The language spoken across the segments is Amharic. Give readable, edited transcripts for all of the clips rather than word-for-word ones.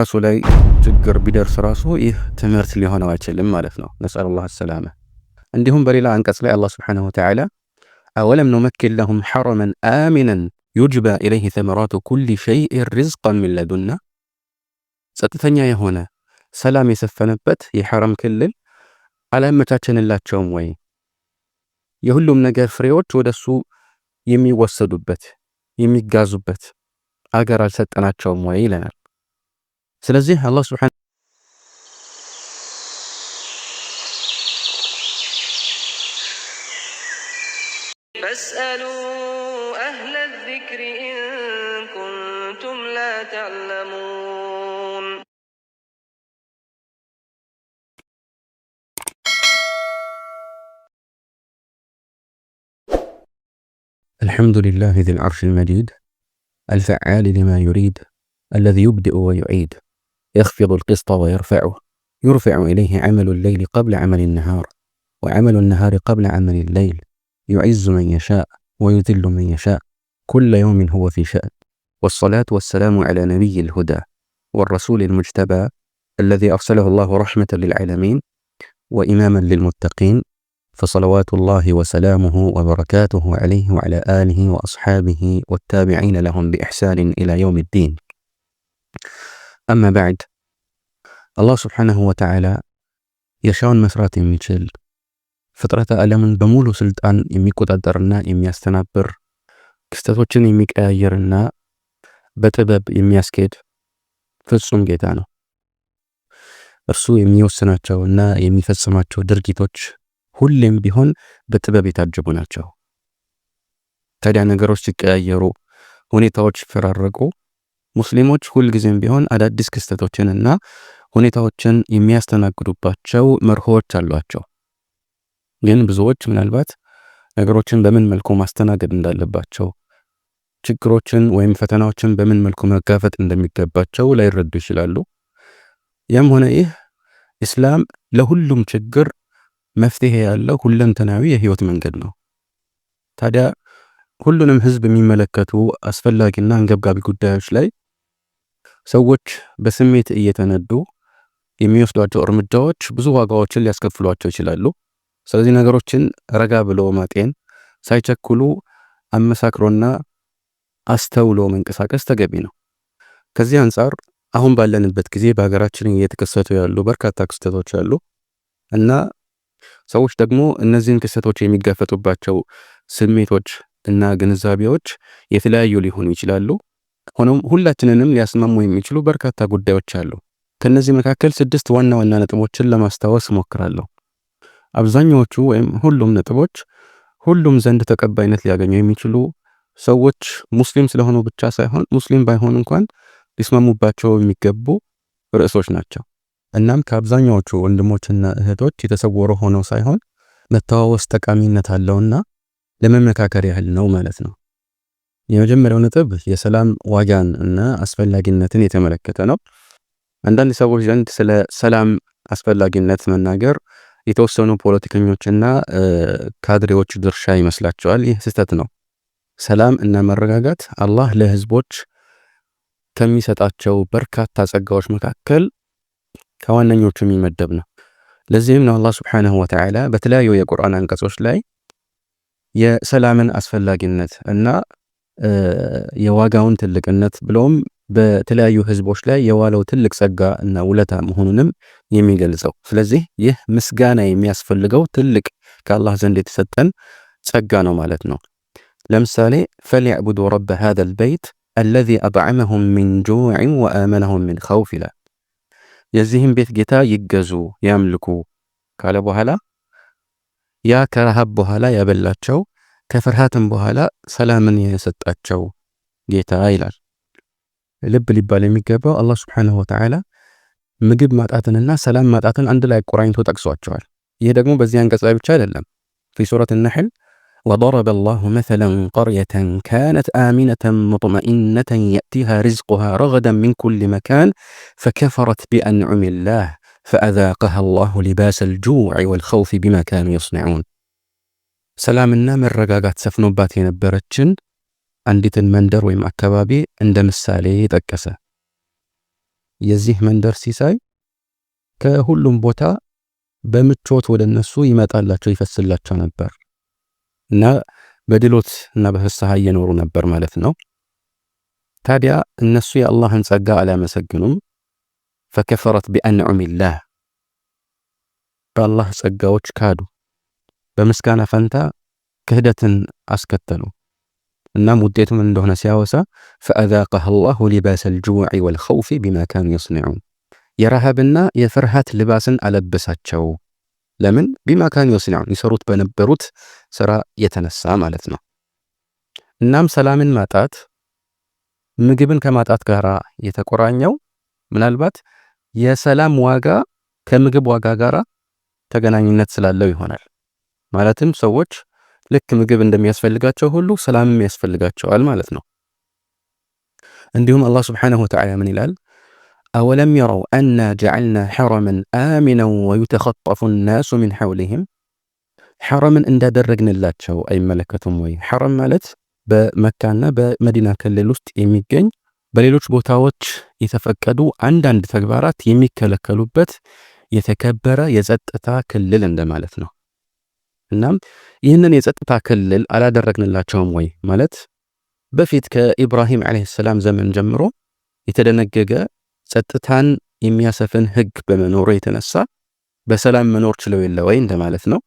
ራሱ ላይ ችግር ቢደርስ ራሱ ይህ ትምህርት ሊሆነው አይችልም ማለት ነው። ነስአሉላህ ሰላመ። እንዲሁም በሌላ አንቀጽ ላይ አላህ ሱብሓነሁ ወተዓላ አወለም ኑመኪን ለሁም ሐረመን አሚነን ዩጅባ ኢለይሂ ተመራቱ ኩሊ ሸይኢን ሪዝቀን ሚን ለዱና፣ ጸጥተኛ የሆነ ሰላም የሰፈነበት የሐረም ክልል አላመቻቸንላቸውም ወይ? የሁሉም ነገር ፍሬዎች ወደሱ የሚወሰዱበት የሚጋዙበት አገር አልሰጠናቸውም ወይ ይለናል። ስለዚህ አላህ ሱብሓነሁ ፈስአሉ አህለ ዚክሪ ኢን ኩንቱም ላ ተዕለሙን። አልሐምዱሊላሂ ዚል ዐርሺል መጂድ አልፈዓሊ ሊማ ዩሪድ አለዚ ዩብዲኡ ወዩዒድ يخفض القسط ويرفعه يرفع إليه عمل الليل قبل عمل النهار وعمل النهار قبل عمل الليل يعز من يشاء ويذل من يشاء كل يوم هو في شأن والصلاة والسلام على نبي الهدى والرسول المجتبى الذي أرسله الله رحمة للعالمين وإماما للمتقين فصلوات الله وسلامه وبركاته عليه وعلى آله وأصحابه والتابعين لهم بإحسان إلى يوم الدين. أما بعد الله سبحانه وتعالى የሻውን መስራት የሚችል ፍጥረተ ዓለምን በሙሉ ስልጣን የሚቆጣጠርና የሚያስተናብር ክስተቶችን የሚቀያየርና በጥበብ የሚያስኬድ ፍጹም ጌታ ነው። እርሱ የሚወስናቸውና የሚፈጽማቸው ድርጊቶች ሁሌም ቢሆን በጥበብ የታጀቡ ናቸው። ታዲያ ነገሮች ሲቀያየሩ፣ ሁኔታዎች ሲፈራረቁ ሙስሊሞች ሁልጊዜም ቢሆን አዳዲስ ክስተቶችንና ሁኔታዎችን የሚያስተናግዱባቸው መርሆዎች አሏቸው። ግን ብዙዎች ምናልባት ነገሮችን በምን መልኩ ማስተናገድ እንዳለባቸው፣ ችግሮችን ወይም ፈተናዎችን በምን መልኩ መጋፈጥ እንደሚገባቸው ላይረዱ ይችላሉ። ያም ሆነ ይህ ኢስላም ለሁሉም ችግር መፍትሄ ያለው ሁለንተናዊ የህይወት መንገድ ነው። ታዲያ ሁሉንም ህዝብ የሚመለከቱ አስፈላጊና አንገብጋቢ ጉዳዮች ላይ ሰዎች በስሜት እየተነዱ የሚወስዷቸው እርምጃዎች ብዙ ዋጋዎችን ሊያስከፍሏቸው ይችላሉ። ስለዚህ ነገሮችን ረጋ ብሎ ማጤን፣ ሳይቸኩሉ አመሳክሮና አስተውሎ መንቀሳቀስ ተገቢ ነው። ከዚህ አንጻር አሁን ባለንበት ጊዜ በሀገራችን እየተከሰቱ ያሉ በርካታ ክስተቶች አሉ እና ሰዎች ደግሞ እነዚህን ክስተቶች የሚጋፈጡባቸው ስሜቶች እና ግንዛቤዎች የተለያዩ ሊሆኑ ይችላሉ። ሆኖም ሁላችንንም ሊያስማሙ የሚችሉ በርካታ ጉዳዮች አሉ። ከነዚህ መካከል 6 ዋና ዋና ነጥቦችን ለማስታወስ እሞክራለሁ። አብዛኛዎቹ ወይም ሁሉም ነጥቦች ሁሉም ዘንድ ተቀባይነት ሊያገኙ የሚችሉ ሰዎች ሙስሊም ስለሆኑ ብቻ ሳይሆን ሙስሊም ባይሆኑ እንኳን ሊስማሙባቸው የሚገቡ ርዕሶች ናቸው። እናም ከአብዛኛዎቹ ወንድሞችና እህቶች የተሰወሩ ሆነው ሳይሆን መተዋወስ ጠቃሚነት አለውና ለመመካከር ያህል ነው ማለት ነው። የመጀመሪያው ነጥብ የሰላም ዋጋን እና አስፈላጊነትን የተመለከተ ነው። አንዳንድ ሰዎች ዘንድ ስለ ሰላም አስፈላጊነት መናገር የተወሰኑ ፖለቲከኞችና ካድሬዎች ድርሻ ይመስላቸዋል። ይህ ስህተት ነው። ሰላም እና መረጋጋት አላህ ለህዝቦች ከሚሰጣቸው በርካታ ጸጋዎች መካከል ከዋነኞቹ የሚመደብ ነው። ለዚህም ነው አላህ ሱብሓነሁ ወተዓላ በተለያዩ የቁርአን አንቀጾች ላይ የሰላምን አስፈላጊነት እና የዋጋውን ትልቅነት ብሎም በተለያዩ ህዝቦች ላይ የዋለው ትልቅ ጸጋ እና ውለታ መሆኑንም የሚገልጸው። ስለዚህ ይህ ምስጋና የሚያስፈልገው ትልቅ ከአላህ ዘንድ የተሰጠን ጸጋ ነው ማለት ነው። ለምሳሌ ፈሊዕቡዱ ረበ ሃዘል በይት አለዚ አጥዐመሁም ሚን ጁዕን ወአመነሁም ሚን ኸውፍ ይላል። የዚህም ቤት ጌታ ይገዙ ያምልኩ ካለ በኋላ ያ ከረሃብ በኋላ ያበላቸው ከፍርሃትም በኋላ ሰላምን የሰጣቸው ጌታ ይላል። ልብ ሊባል የሚገባው አላህ ሱብሓነሁ ወተዓላ ምግብ ማጣትንና ሰላም ማጣትን አንድ ላይ ቆራኝቶ ጠቅሷቸዋል። ይህ ደግሞ በዚህ አንቀጽ ላይ ብቻ አይደለም። في سورة النحل وضرب الله مثلا قرية كانت آمنة مطمئنة يأتيها رزقها رغدا من كل مكان فكفرت بأنعم الله فأذاقها الله لباس الجوع والخوف بما كانوا يصنعون. ሰላምና መረጋጋት ሰፍኖባት የነበረችን አንዲትን መንደር ወይም አካባቢ እንደ ምሳሌ ጠቀሰ። የዚህ መንደር ሲሳይ ከሁሉም ቦታ በምቾት ወደ እነሱ ይመጣላቸው ይፈስላቸው ነበር እና በድሎት እና በፍስሐ እየኖሩ ነበር ማለት ነው። ታዲያ እነሱ የአላህን ጸጋ አላመሰግኑም። ፈከፈረት ቢአንዑሚላህ በአላህ ጸጋዎች ካዱ። በምስጋና ፈንታ ክህደትን አስከተሉ። እናም ውጤቱም እንደሆነ ሲያወሳ ፈአዛቀህ አላሁ ሊባሰል ጁዕ ወልኸውፊ ቢማ ካኑ የስነዑን የረሃብና የፍርሃት ልባስን አለበሳቸው። ለምን? ቢማ ካኑ የስነዑን ይሰሩት በነበሩት ስራ የተነሳ ማለት ነው። እናም ሰላምን ማጣት ምግብን ከማጣት ጋር የተቆራኘው ምናልባት የሰላም ዋጋ ከምግብ ዋጋ ጋር ተገናኝነት ስላለው ይሆናል። ማለትም ሰዎች ልክ ምግብ እንደሚያስፈልጋቸው ሁሉ ሰላምም ያስፈልጋቸዋል ማለት ነው። እንዲሁም አላህ ሱብሓነሁ ወተዓላ ምን ይላል? አወለም የረው አና ጀዐልና ሐረመን አሚነን ወዩተኸጠፉ ናሱ ሚን ሐውሊሂም ሐረምን እንዳደረግንላቸው አይመለከቱም ወይ? ሐረም ማለት በመካና በመዲና ክልል ውስጥ የሚገኝ በሌሎች ቦታዎች የተፈቀዱ አንዳንድ ተግባራት የሚከለከሉበት የተከበረ የጸጥታ ክልል እንደማለት ነው። እናም ይህንን የጸጥታ ክልል አላደረግንላቸውም ወይ ማለት በፊት ከኢብራሂም ዓለይሂ ሰላም ዘመን ጀምሮ የተደነገገ ጸጥታን የሚያሰፍን ህግ በመኖሩ የተነሳ በሰላም መኖር ችለው የለ ወይ እንደማለት ነው።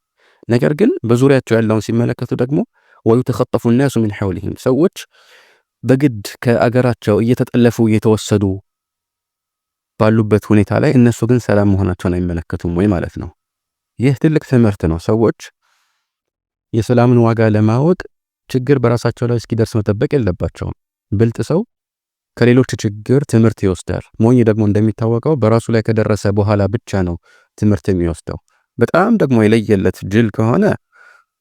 ነገር ግን በዙሪያቸው ያለውን ሲመለከቱ ደግሞ ወዩተኸጠፉ الناس من حولهم ሰዎች በግድ ከአገራቸው እየተጠለፉ እየተወሰዱ ባሉበት ሁኔታ ላይ እነሱ ግን ሰላም መሆናቸውን አይመለከቱም ወይ ማለት ነው። ይህ ትልቅ ትምህርት ነው። ሰዎች የሰላምን ዋጋ ለማወቅ ችግር በራሳቸው ላይ እስኪደርስ መጠበቅ የለባቸውም። ብልጥ ሰው ከሌሎች ችግር ትምህርት ይወስዳል። ሞኝ ደግሞ እንደሚታወቀው በራሱ ላይ ከደረሰ በኋላ ብቻ ነው ትምህርት የሚወስደው። በጣም ደግሞ የለየለት ጅል ከሆነ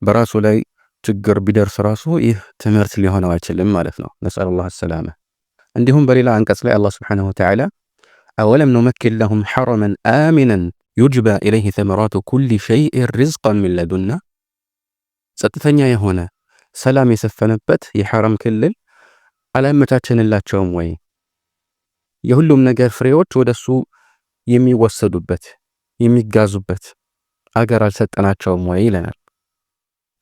በራሱ ላይ ችግር ቢደርስ ራሱ ይህ ትምህርት ሊሆነው አይችልም ማለት ነው። ነስአሉላህ ሰላማ። እንዲሁም በሌላ አንቀጽ ላይ አላህ ሱብሓነሁ ወተዓላ አወለም ኑመኪን ለሁም ሐረመን አሚነን ዩጅባ ኢለይሂ ተመራቱ ኩሊ ሸይኢን ሪዝቀን ሚን ለዱና ጸጥተኛ የሆነ ሰላም የሰፈነበት የሐረም ክልል አላመቻቸንላቸውም ወይ? የሁሉም ነገር ፍሬዎች ወደሱ የሚወሰዱበት የሚጋዙበት አገር አልሰጠናቸውም ወይ ይለናል።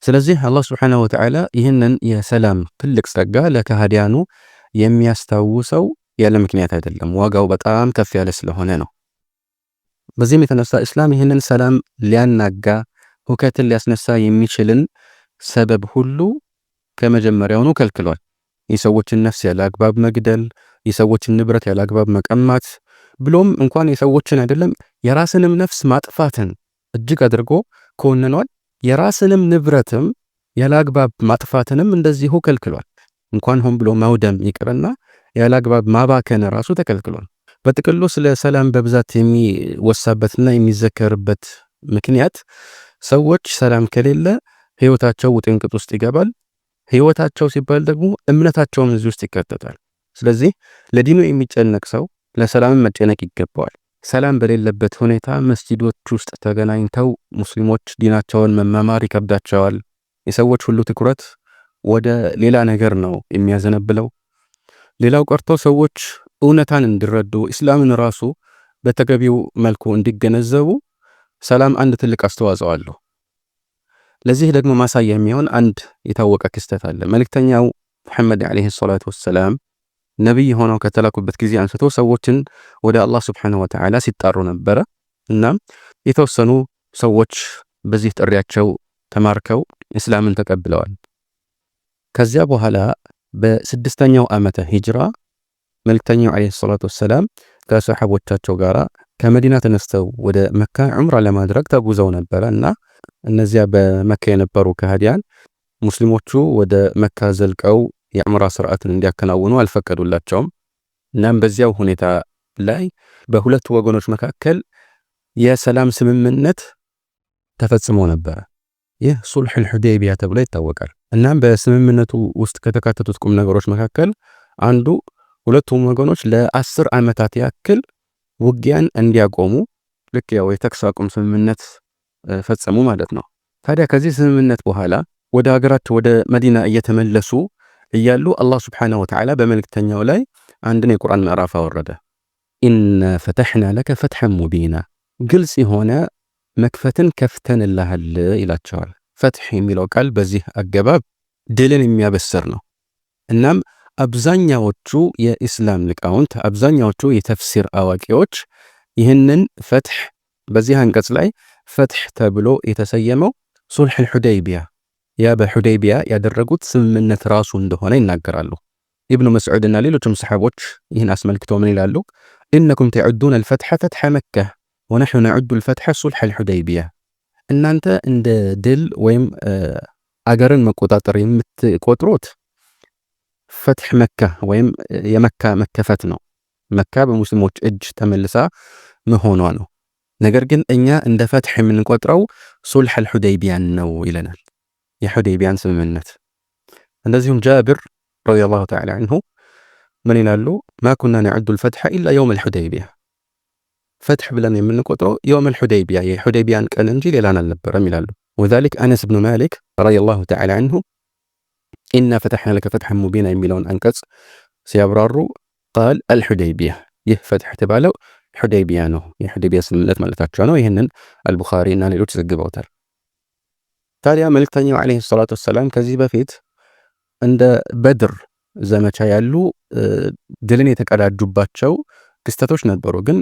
ስለዚህ አላህ ሱብሓነሁ ወተዓላ ይህንን የሰላም ትልቅ ጸጋ ለከሃዲያኑ የሚያስታውሰው ያለ ምክንያት አይደለም። ዋጋው በጣም ከፍ ያለ ስለሆነ ነው። በዚህም የተነሳ እስላም ይህንን ሰላም ሊያናጋ ሁከትን ሊያስነሳ የሚችልን ሰበብ ሁሉ ከመጀመሪያውኑ ከልክሏል። የሰዎችን ነፍስ ያለ አግባብ መግደል፣ የሰዎችን ንብረት ያለ አግባብ መቀማት፣ ብሎም እንኳን የሰዎችን አይደለም የራስንም ነፍስ ማጥፋትን እጅግ አድርጎ ኮንኗል። የራስንም ንብረትም ያለ አግባብ ማጥፋትንም እንደዚሁ ከልክሏል። እንኳን ሆን ብሎ ማውደም ይቅርና ያለ አግባብ ማባከን ራሱ ተከልክሏል። በጥቅሉ ስለ ሰላም በብዛት የሚወሳበትና የሚዘከርበት ምክንያት ሰዎች ሰላም ከሌለ ህይወታቸው ውጥንቅጥ ውስጥ ይገባል። ህይወታቸው ሲባል ደግሞ እምነታቸውም እዚህ ውስጥ ይካተታል። ስለዚህ ለዲኑ የሚጨነቅ ሰው ለሰላም መጨነቅ ይገባዋል። ሰላም በሌለበት ሁኔታ መስጂዶች ውስጥ ተገናኝተው ሙስሊሞች ዲናቸውን መማማር ይከብዳቸዋል። የሰዎች ሁሉ ትኩረት ወደ ሌላ ነገር ነው የሚያዘነብለው። ሌላው ቀርቶ ሰዎች እውነታን እንዲረዱ እስላምን ራሱ በተገቢው መልኩ እንዲገነዘቡ ሰላም አንድ ትልቅ አስተዋጽኦ አለው። ለዚህ ደግሞ ማሳያ የሚሆን አንድ የታወቀ ክስተት አለ። መልእክተኛው ሙሐመድ ዓለይሂ ሰላቱ ወሰላም ነብይ ሆነው ከተላኩበት ጊዜ አንስቶ ሰዎችን ወደ አላህ ሱብሓነሁ ወተዓላ ሲጣሩ ነበረ። እናም የተወሰኑ ሰዎች በዚህ ጥሪያቸው ተማርከው እስላምን ተቀብለዋል። ከዚያ በኋላ በ6ኛው ዓመተ ሂጅራ መልእክተኛው ዓለይሂ ሰላቱ ወሰላም ከሰሐቦቻቸው ጋራ ከመዲና ተነስተው ወደ መካ ዑምራ ለማድረግ ተጉዘው ነበረ እና እነዚያ በመካ የነበሩ ከሃዲያን ሙስሊሞቹ ወደ መካ ዘልቀው የዑምራ ስርዓትን እንዲያከናውኑ አልፈቀዱላቸውም። እናም በዚያው ሁኔታ ላይ በሁለቱ ወገኖች መካከል የሰላም ስምምነት ተፈጽሞ ነበር። ይህ ሱልሑል ሁደይቢያ ተብሎ ይታወቃል። እናም በስምምነቱ ውስጥ ከተካተቱት ቁም ነገሮች መካከል አንዱ ሁለቱም ወገኖች ለ10 ዓመታት ያክል ውጊያን እንዲያቆሙ ልክ ያው የተኩስ አቁም ስምምነት ፈጸሙ ማለት ነው። ታዲያ ከዚህ ስምምነት በኋላ ወደ ሀገራቸው ወደ መዲና እየተመለሱ እያሉ አላህ ሱብሓነሁ ወተዓላ በመልእክተኛው ላይ አንድን የቁርአን ምዕራፍ አወረደ። ኢና ፈተሕና ለከ ፈትሐን ሙቢና ግልጽ የሆነ መክፈትን ከፍተንልሃል ይላቸዋል። ፈትሕ የሚለው ቃል በዚህ አገባብ ድልን የሚያበስር ነው። እናም አብዛኛዎቹ የኢስላም ሊቃውንት፣ አብዛኛዎቹ የተፍሲር አዋቂዎች ይህንን ፈትሕ በዚህ አንቀጽ ላይ ፈትሕ ተብሎ የተሰየመው ሱልሑል ሑደይቢያ ያ በሑደይቢያ ያደረጉት ስምምነት ራሱ እንደሆነ ይናገራሉ። ኢብኑ መስዑድና ሌሎችም ሰሓቦች ይህን አስመልክተው ምን ይላሉ? ኢነኩም ተዑዱነ አልፈትሐ ፈትሐ መካ ወነሕኑ ነዑዱ አልፈትሐ ሱልሑል ሑደይቢያ። እናንተ እንደ ድል ወይም አገርን መቆጣጠር የምትቆጥሩት ፈትሕ መካ ወይም የመካ መከፈት ነው። መካ በሙስሊሞች እጅ ተመልሳ መሆኗ ነው። ነገር ግን እኛ እንደ ፈትሕ የምንቆጥረው ሱልሑል ሑደይቢያን ነው ይለናል፣ የሑደይቢያን ስምምነት። እንደዚሁም ጃብር ረዲየላሁ ተዓላ አንሁ ምን ይላሉ? ማ ኩና ነዑዱ አልፈትሐ ኢላ የውም አልሑደይቢያ፣ ፈትሕ ብለን የምንቆጥረው የውም አልሑደይቢያ የሑደይቢያን ቀን እንጂ ሌላን አልነበረም ይላሉ። ወዛሊክ አነስ ብኑ ማሊክ ረዲየላሁ ተዓላ አንሁ ኢና ፈተሕና ለከ ፈትሐን ሙቢና የሚለውን አንቀጽ ሲያብራሩ ቃል አልሑደይቢያ፣ ይህ ፈትሕ የተባለው ሑደይቢያ ነው፣ የሑደይቢያ ስምምነት ማለታቸው ነው። ይህንን አልቡኻሪ እና ሌሎች ዘግበውታል። ታዲያ መልእክተኛው ዓለይሂ ሰላቱ ወሰላም ከዚህ በፊት እንደ በድር ዘመቻ ያሉ ድልን የተቀዳጁባቸው ክስተቶች ነበሩ። ግን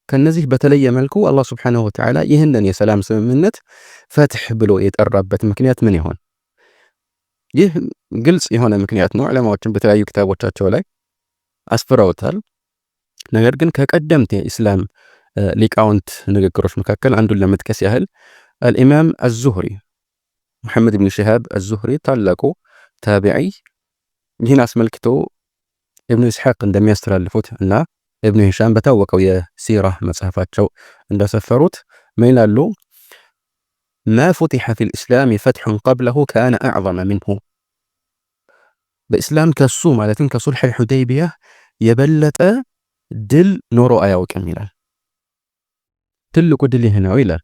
ከነዚህ በተለየ መልኩ አላህ ሱብሓነሁ ወተዓላ ይህንን የሰላም ስምምነት ፈትሕ ብሎ የጠራበት ምክንያት ምን ይሆን? ይህ ግልጽ የሆነ ምክንያት ነው። ዑለማዎችን በተለያዩ ክታቦቻቸው ላይ አስፍረውታል። ነገር ግን ከቀደምት የኢስላም ሊቃውንት ንግግሮች መካከል አንዱን ለመጥቀስ ያህል አልኢማም አዙህሪ ሙሐመድ ብን ሽሃብ አዙህሪ ታላቁ ታቢዒ ይህን አስመልክቶ ኢብኑ ኢስሐቅ እንደሚያስተላልፉት እና ኢብኑ ሂሻም በታወቀው የሲራ መጽሐፋቸው እንደሰፈሩት ምን ይላሉ? ማ ፉቲሐ ፊል ኢስላም ፈትሑን ቀብለሁ ካነ አዕዘመ ሚንሁ፣ በኢስላም ከሱ ማለትም ከሱልሑል ሑደይቢያ የበለጠ ድል ኖሮ አያውቅም ይላል። ትልቁ ድል ይህ ነው ይላል።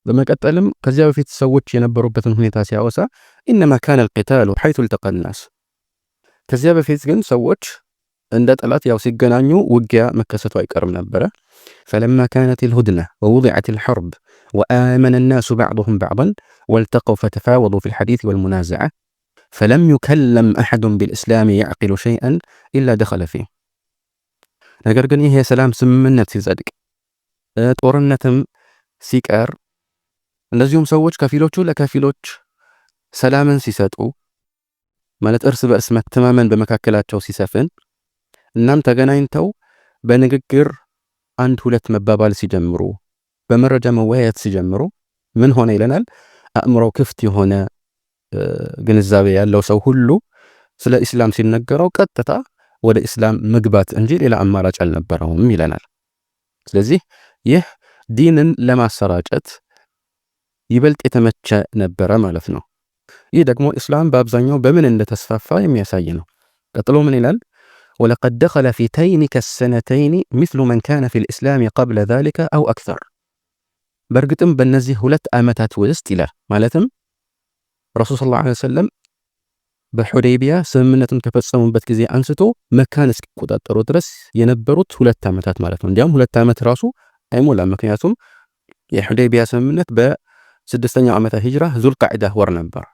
በመቀጠልም ከዚያ በፊት ሰዎች የነበሩበትን ሁኔታ ሲያወሳ ኢነማ ካነ አልቂታሉ ሐይቱ ልተቀ ናስ፣ ከዚያ በፊት ግን ሰዎች እንደ ጠላት ያው ሲገናኙ ውጊያ መከሰቱ አይቀርም ነበረ። ፈለማ ካነት ልሁድና ወውضዐት ልሐርብ ወአመነ ናሱ ባዕضሁም ባዕضን ወልተቀው ፈተፋወዱ ፊ ልሐዲት ወልሙናዘዓ ፈለም ዩከለም አሐዱን ቢልእስላም ያዕቂሉ ሸይአን ኢላ ደኸለ ፊህ። ነገር ግን ይህ የሰላም ስምምነት ሲጸድቅ ጦርነትም ሲቀር እንደዚሁም ሰዎች ከፊሎቹ ለከፊሎች ሰላምን ሲሰጡ ማለት እርስ በእርስ መተማመን በመካከላቸው ሲሰፍን እናም ተገናኝተው በንግግር አንድ ሁለት መባባል ሲጀምሩ በመረጃ መወያየት ሲጀምሩ ምን ሆነ ይለናል? አእምሮው ክፍት የሆነ ግንዛቤ ያለው ሰው ሁሉ ስለ ኢስላም ሲነገረው ቀጥታ ወደ ኢስላም መግባት እንጂ ሌላ አማራጭ አልነበረውም ይለናል። ስለዚህ ይህ ዲንን ለማሰራጨት ይበልጥ የተመቸ ነበረ ማለት ነው። ይህ ደግሞ ኢስላም በአብዛኛው በምን እንደተስፋፋ የሚያሳይ ነው። ቀጥሎ ምን ይላል? ወለቀድ ደኸለ ፊ ተይኒከ ሰነተይኒ ሚስሉ መን ካነ ፊል ኢስላም ቀብለ ዛሊከ አው አክተር፣ በእርግጥም በእነዚህ 2 ዓመታት ውስጥ ይላል ማለትም ረሱል ሰለላሁ ዐለይሂ ወሰለም በሑደይቢያ ስምምነቱን ከፈጸሙበት ጊዜ አንስቶ መካን እስኪቆጣጠሩ ድረስ የነበሩት 2 ዓመታት ማለት ነው። እንዲያውም 2 ዓመት ራሱ አይሞላም። ምክንያቱም የሑደይቢያ ስምምነት በ6ኛው ዓመተ ሂጅራ ዙልቃዕዳ ወር ነበር።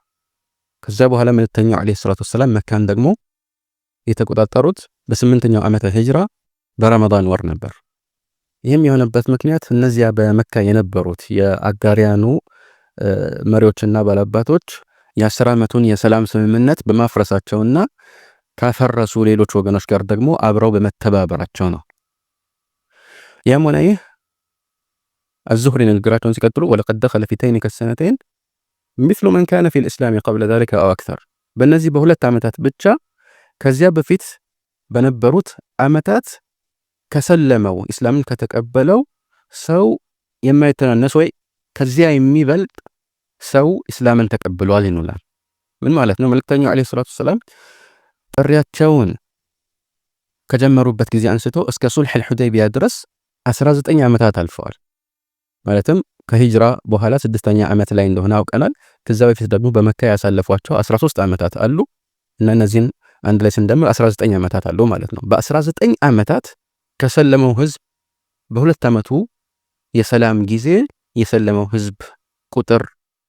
ከዛ በኋላ መልእክተኛው ዐለይሂ ሰላቱ ወሰላም መካን ደግሞ የተቆጣጠሩት በ8ኛው ዓመተ ሂጅራ በረመዳን ወር ነበር። ይህም የሆነበት ምክንያት እነዚያ በመካ የነበሩት የአጋሪያኑ መሪዎችና ባላባቶች የ10 ዓመቱን የሰላም ስምምነት በማፍረሳቸውና ካፈረሱ ሌሎች ወገኖች ጋር ደግሞ አብረው በመተባበራቸው ነው። ያም ሆነ ይህ አዙህሪ ንግግራቸውን ሲቀጥሉ ወለቀድ ደኸለ ፊ ተይኒከ ሰነተይን ሚስሉ መን ካነ ፊል ኢስላም ቀብለ ዛሊከ አው አክተር፣ በእነዚህ በ2 ዓመታት ብቻ ከዚያ በፊት በነበሩት ዓመታት ከሰለመው ኢስላምን ከተቀበለው ሰው የማይተናነስ ወይ ከዚያ የሚበልጥ ሰው ኢስላምን ተቀብሏል ይኑላል። ምን ማለት ነው? መልእክተኛው ዐለይሂ ሰላቱ ወሰላም ጥሪያቸውን ከጀመሩበት ጊዜ አንስቶ እስከ ሱልሑል ሑደይቢያ ድረስ 19 ዓመታት አልፈዋል። ማለትም ከሂጅራ በኋላ 6ኛ ዓመት ላይ እንደሆነ አውቀናል። ከዛ በፊት ደግሞ በመካ ያሳለፏቸው 13 ዓመታት አሉ እና እነዚህን አንድ ላይ ስንደምር 19 ዓመታት አሉ ማለት ነው። በ19 ዓመታት ከሰለመው ህዝብ በሁለት ዓመቱ የሰላም ጊዜ የሰለመው ህዝብ ቁጥር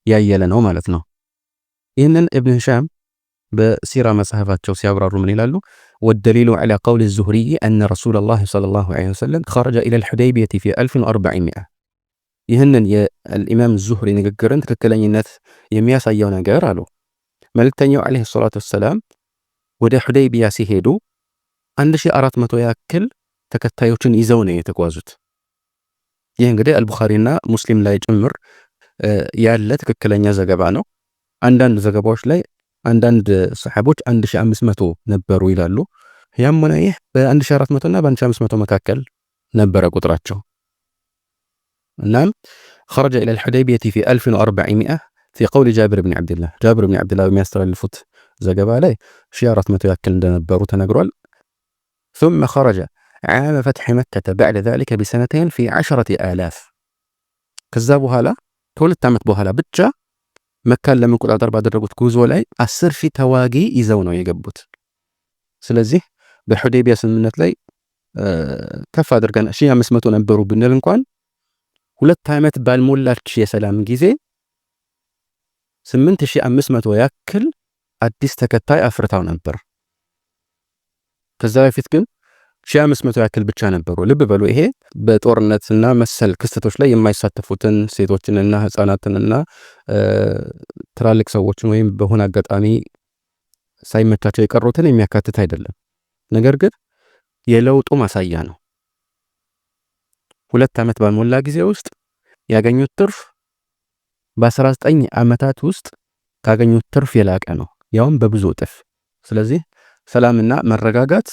ያየለ ነው ማለት ነው። ይህንን ኢብን ሂሻም በሲራ መጽሐፋቸው ሲያብራሩ ምን ይላሉ? ወደሊሉ ዐላ ቀውል ዙህሪይ አነ ረሱለላህ ሰለላሁ ዐለይሂ ወሰለም ኸረጀ ኢለል ሑደይቢየቲ ፊ 1400። ይህንን የኢማም ዙህሪ ንግግርን ትክክለኝነት የሚያሳየው ነገር አሉ መልእክተኛው ዐለይሂ ሰላቱ ወሰላም ወደ ሑደይቢያ ሲሄዱ 1400 ያክል ተከታዮችን ይዘው ነው የተጓዙት። ይህ እንግዲህ አልቡኻሪና ሙስሊም ላይ ጭምር ያለ ትክክለኛ ዘገባ ነው። አንዳንድ ዘገባዎች ላይ አንዳንድ ሰሐቦች 1500 ነበሩ ይላሉ። ያም ሆነ ይህ በ1400 እና በ1500 መካከል ነበረ ቁጥራቸው። እናም خرج إلى الحديبية في 1400 في قول جابر بن عبد الله በሚያስተላልፉት ዘገባ ላይ 1400 ያክል እንደነበሩ ተነግሯል። ثم خرج عام فتح مكة بعد ذلك بسنتين في 10,000 ከዛ በኋላ ከሁለት ዓመት በኋላ ብቻ መካን ለመቆጣጠር ባደረጉት ጉዞ ላይ 10,000 ተዋጊ ይዘው ነው የገቡት። ስለዚህ በሑደይቢያ ስምምነት ላይ ከፍ አድርገን 1500 ነበሩ ብንል እንኳን ሁለት ዓመት ባልሞላች የሰላም ጊዜ 8500 ያክል አዲስ ተከታይ አፍርተው ነበር። ከዛ በፊት ግን 1500 ያክል ብቻ ነበሩ። ልብ በሉ ይሄ በጦርነትና መሰል ክስተቶች ላይ የማይሳተፉትን ሴቶችንና ህፃናትንና ትላልቅ ሰዎችን ወይም በሆነ አጋጣሚ ሳይመቻቸው የቀሩትን የሚያካትት አይደለም። ነገር ግን የለውጡ ማሳያ ነው። ሁለት ዓመት ባልሞላ ጊዜ ውስጥ ያገኙት ትርፍ በ19 ዓመታት ውስጥ ካገኙት ትርፍ የላቀ ነው፣ ያውም በብዙ እጥፍ። ስለዚህ ሰላምና መረጋጋት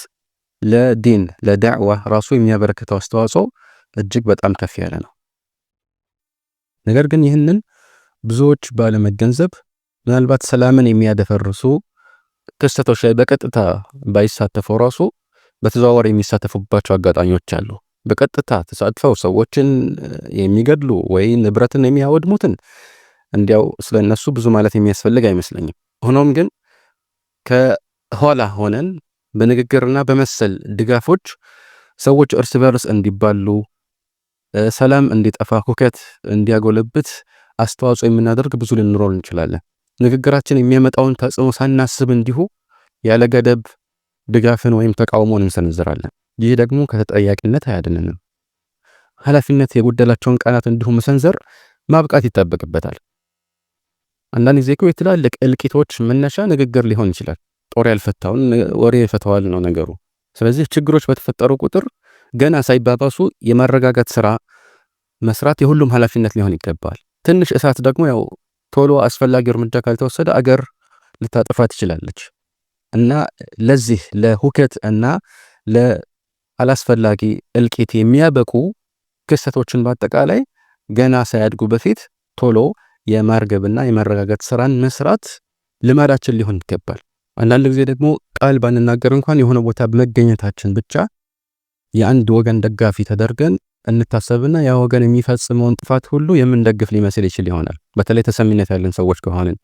ለዲን ለዳዕዋ ራሱ የሚያበረክተው አስተዋጽኦ እጅግ በጣም ከፍ ያለ ነው። ነገር ግን ይህንን ብዙዎች ባለመገንዘብ ምናልባት ሰላምን የሚያደፈርሱ ክስተቶች ላይ በቀጥታ ባይሳተፉ ራሱ በተዘዋዋሪ የሚሳተፉባቸው አጋጣሚዎች አሉ። በቀጥታ ተሳትፈው ሰዎችን የሚገድሉ ወይ ንብረትን የሚያወድሙትን እንዲያው ስለነሱ ብዙ ማለት የሚያስፈልግ አይመስለኝም። ሆኖም ግን ከኋላ ሆነን በንግግርና በመሰል ድጋፎች ሰዎች እርስ በርስ እንዲባሉ፣ ሰላም እንዲጠፋ፣ ሁከት እንዲያጎለብት አስተዋጽኦ የምናደርግ ብዙ ልንኖር እንችላለን። ንግግራችን የሚያመጣውን ተጽዕኖ ሳናስብ እንዲሁ ያለ ገደብ ድጋፍን ወይም ተቃውሞን እንሰነዝራለን። ይህ ደግሞ ከተጠያቂነት አያድነንም። ኃላፊነት የጎደላቸውን ቃላት እንዲሁ መሰንዘር ማብቃት ይጠበቅበታል። አንዳንድ ጊዜ እኮ የትላልቅ እልቂቶች መነሻ ንግግር ሊሆን ይችላል። ጦር ያልፈታውን ወሬ ይፈታዋል ነው ነገሩ። ስለዚህ ችግሮች በተፈጠሩ ቁጥር ገና ሳይባባሱ የማረጋጋት ስራ መስራት የሁሉም ኃላፊነት ሊሆን ይገባል። ትንሽ እሳት ደግሞ ያው ቶሎ አስፈላጊ እርምጃ ካልተወሰደ አገር ልታጠፋ ትችላለች እና ለዚህ ለሁከት እና ለአላስፈላጊ እልቂት የሚያበቁ ክስተቶችን በአጠቃላይ ገና ሳያድጉ በፊት ቶሎ የማርገብና የማረጋጋት ስራን መስራት ልማዳችን ሊሆን ይገባል። አንዳንድ ጊዜ ደግሞ ቃል ባንናገር እንኳን የሆነ ቦታ በመገኘታችን ብቻ የአንድ ወገን ደጋፊ ተደርገን እንታሰብና ያ ወገን የሚፈጽመውን ጥፋት ሁሉ የምንደግፍ ሊመስል ይችል ይሆናል። በተለይ ተሰሚነት ያለን ሰዎች ከሆንን።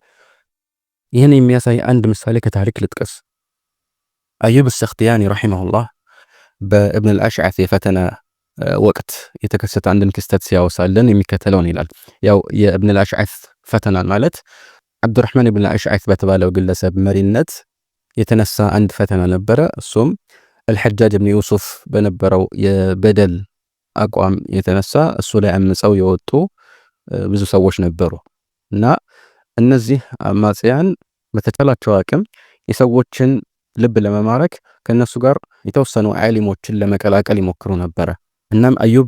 ይህን የሚያሳይ አንድ ምሳሌ ከታሪክ ልጥቀስ። አዩብ አልሰኽቲያኒ ረሂመሁላህ በኢብን አልአሽዓት የፈተና ወቅት የተከሰተ አንድን ክስተት ሲያወሳልን የሚከተለውን ይላል። ያው የኢብን አልአሽዓት ፈተና ማለት አብዱራህማን ኢብን አልአሽዓት በተባለው ግለሰብ መሪነት የተነሳ አንድ ፈተና ነበረ። እሱም አልሐጃጅ ኢብን ዩሱፍ በነበረው የበደል አቋም የተነሳ እሱ ላይ አምፀው የወጡ ብዙ ሰዎች ነበሩ እና እነዚህ አማጽያን በተቻላቸው አቅም የሰዎችን ልብ ለመማረክ ከነሱ ጋር የተወሰኑ ዓሊሞችን ለመቀላቀል ይሞክሩ ነበረ። እናም አዩብ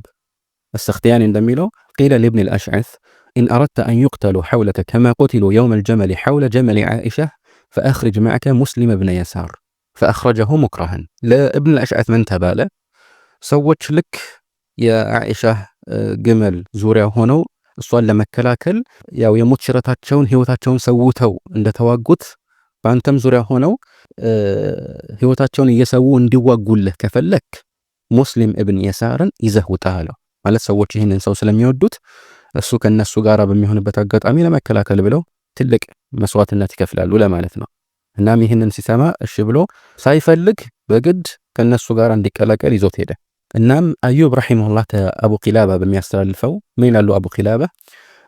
አልሰኽቲያኒ እንደሚለው ቂለ ለኢብን አልአሽዓት ኢን አረድተ አን ዩቅተሉ ሐውለከ ከማ ቁቲሉ የውም አልጀመል ሐውለ ጀመል ዓኢሻ ፈአኽሪጅ መዐከ ሙስሊም ብነ የሳር ፈአኽረጀሁ ሙክረሃን። ለኢብን አልአሽዓት ምን ተባለ? ሰዎች ልክ የዓኢሻ ግመል ዙሪያ ሆነው እሷን ለመከላከል ያው የሞት ሽረታቸውን ህይወታቸውን ሰውተው እንደተዋጉት በአንተም ዙሪያ ሆነው ህይወታቸውን እየሰው እንዲዋጉልህ ከፈለክ ሙስሊም ኢብን የሳርን ይዘህ ውጣ አለው። ማለት ሰዎች ይህንን ሰው ስለሚወዱት እሱ ከነሱ ጋር በሚሆንበት አጋጣሚ ለመከላከል ብለው ትልቅ መስዋዕትነት ይከፍላሉ ለማለት ነው። እናም ይህንን ሲሰማ እሺ ብሎ ሳይፈልግ በግድ ከነሱ ጋር እንዲቀላቀል ይዞት ሄደ። እናም አዩብ ረሒመሁላህ ከአቡ ቂላባ በሚያስተላልፈው ምን ይላሉ አቡ ቂላባ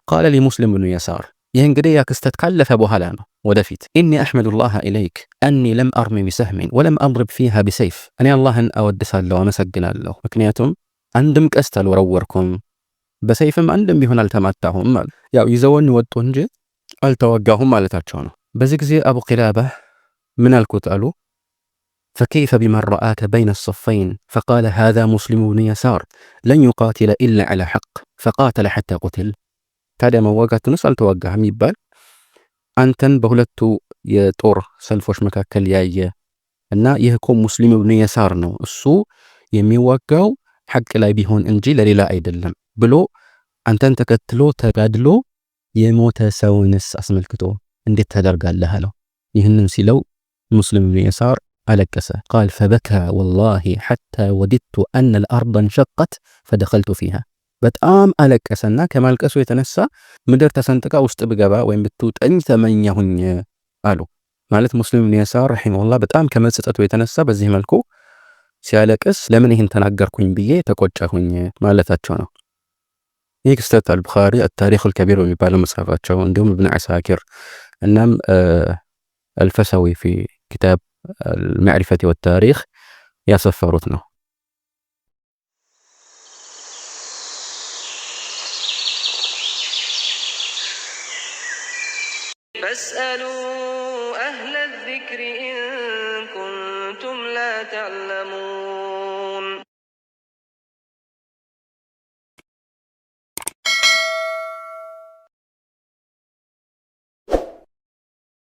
ቃለ ሊሙስሊም ብኑ የሳር ይህ እንግዲህ ያ ክስተት ካለፈ በኋላ ነው ወደፊት ኢኒ አሕመዱላህ ኢለይክ አኒ ለም አርሚ ቢሰህሚን ወለም አድሪብ ፊሃ ቢሰይፍ እኔ አላህን አወድሳለሁ አመሰግናለሁ ምክንያቱም አንድም ቀስት አልወረወርኩም በሰይፍም አንድም ቢሆን አልተማታሁም ማለት ያው ይዘውን ወጡ እንጂ አልተወጋሁም ማለታቸው ነው በዚህ ጊዜ አቡ ቂላባ ምን አልኩት አሉ فكيف بمن رآك بين الصفين فقال هذا مسلم بن يسار لن يقاتل إلا على حق فقاتل حتى قتل ታዲያ መዋጋቱንስ አልተዋጋህም ይባል አንተን በሁለቱ የጦር ሰልፎች መካከል ያየ እና ይህ እኮ ሙስሊም ኢብኑ የሳር ነው እሱ የሚዋጋው ሐቅ ላይ ቢሆን እንጂ ለሌላ አይደለም ብሎ አንተን ተከትሎ ተጋድሎ የሞተ ሰውንስ አስመልክቶ እንዴት ታደርጋለህ አለው ይህንን ሲለው ሙስሊም ኢብኑ የሳር አለቀሰ قال فبكى والله حتى وددت أن الأرض انشقت فدخلت فيها በጣም አለቀሰና ከማልቀሱ የተነሳ ምድር ተሰንጥቃ ውስጥ ብገባ ወይም ብትውጠኝ ተመኘሁኝ አሉ ማለት ሙስሊም ኢብኑ የሳር ረሂመሁላህ በጣም ከመጸጸቱ የተነሳ በዚህ መልኩ ሲያለቅስ ለምን ይህን ተናገርኩኝ ብዬ ተቆጨሁኝ ማለታቸው ነው ይህ ክስተት አልቡኻሪ التاريخ الكبير በሚባለው መጽሐፋቸው እንዲሁም ኢብኑ ዓሳኪር እናም الفسوي في كتاب المعرفة والتاريخ ያሰፈሩት ነው فاسألوا أهل الذكر إن كنتم لا تعلمون